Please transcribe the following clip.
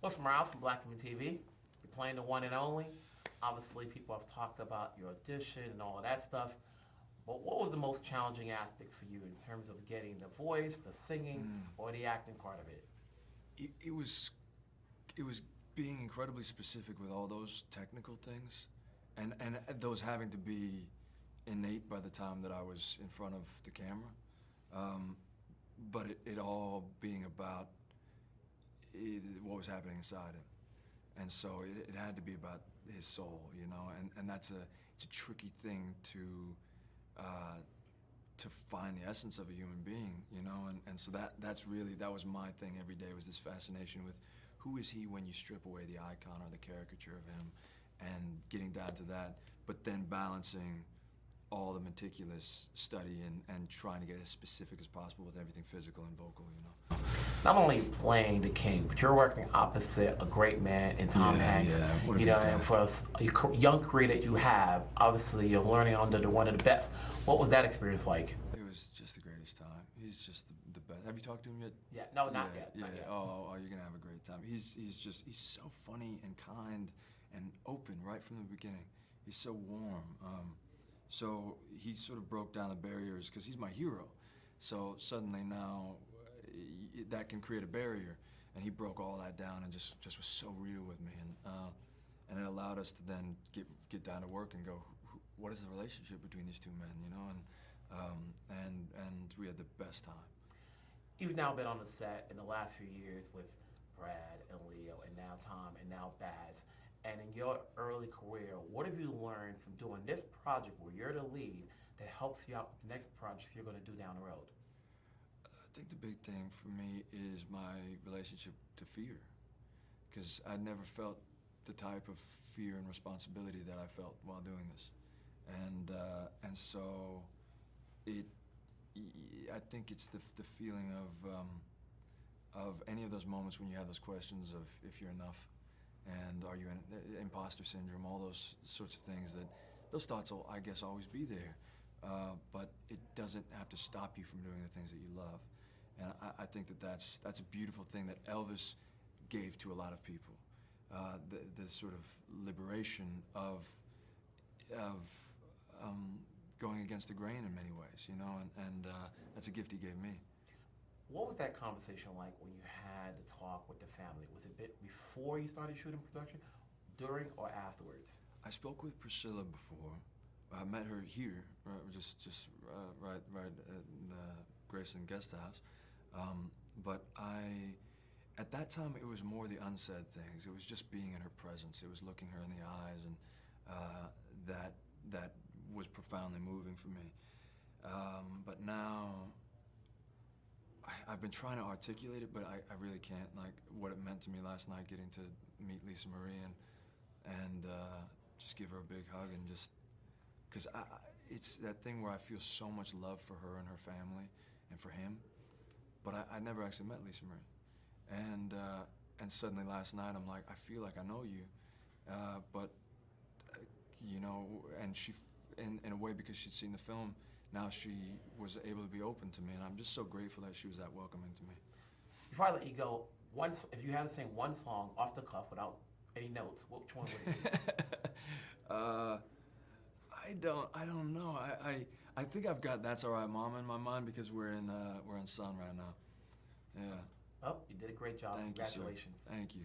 What's Miles from Blackfilmandtvcom TV? You're playing the one and only. Obviously, people have talked about your audition and all of that stuff. But what was the most challenging aspect for you in terms of getting the voice, the singing, or the acting part of it? It was being incredibly specific with all those technical things, and those having to be innate by the time that I was in front of the camera. But it all being about what was happening inside him. And so it had to be about his soul, you know, and it's a tricky thing to find the essence of a human being, you know, and so that was my thing every day, was this fascination with who is he when you strip away the icon or the caricature of him, and getting down to that, but then balancing all the meticulous study and trying to get as specific as possible with everything physical and vocal, you know. Not only playing the king, but you're working opposite a great man in Tom Hanks. Yeah, you know, and for a young career that you have, obviously you're learning under one of the best. What was that experience like? It was just the greatest time. He's just the best. Have you talked to him yet? Yeah, no, not yet. Yeah. Not yet. Oh, you're gonna have a great time. He's so funny and kind and open right from the beginning. He's so warm. So he sort of broke down the barriers because he's my hero. So suddenly now that can create a barrier, and he broke all that down and just was so real with me, and it allowed us to then get down to work and go, what is the relationship between these two men, you know, and we had the best time. You've now been on the set in the last few years with Brad and Leo and now Tom and now Baz. And in your early career, what have you learned from doing this project where you're the lead that helps you out with the next projects you're going to do down the road? I think the big thing for me is my relationship to fear, because I never felt the type of fear and responsibility that I felt while doing this, and so I think it's the feeling of any of those moments when you have those questions of if you're enough, and are you in imposter syndrome, all those sorts of things, that those thoughts will, I guess, always be there, but it doesn't have to stop you from doing the things that you love. And I think that's a beautiful thing that Elvis gave to a lot of people, the sort of liberation of going against the grain in many ways, you know, and that's a gift he gave me. What was that conversation like when you had the talk with the family? Was it a bit before you started shooting production, during, or afterwards? I spoke with Priscilla before. I met her here, just right in the Graceland guest house. But at that time, it was more the unsaid things. It was just being in her presence. It was looking her in the eyes, and that was profoundly moving for me. But now, I've been trying to articulate it, but I really can't. Like, what it meant to me last night, getting to meet Lisa Marie and just give her a big hug, and just, because it's that thing where I feel so much love for her and her family and for him, but I never actually met Lisa Marie. And suddenly last night, I'm like, I feel like I know you, but, you know, and she, in a way, because she'd seen the film, now she was able to be open to me, and I'm just so grateful that she was that welcoming to me. Before I let you go, if you had to sing one song off the cuff without any notes, which one would it be? I don't know. I think I've got "That's All Right, Mama" in my mind because we're in Sun right now. Yeah. Oh, you did a great job. Thank Congratulations. you, sir. Thank you.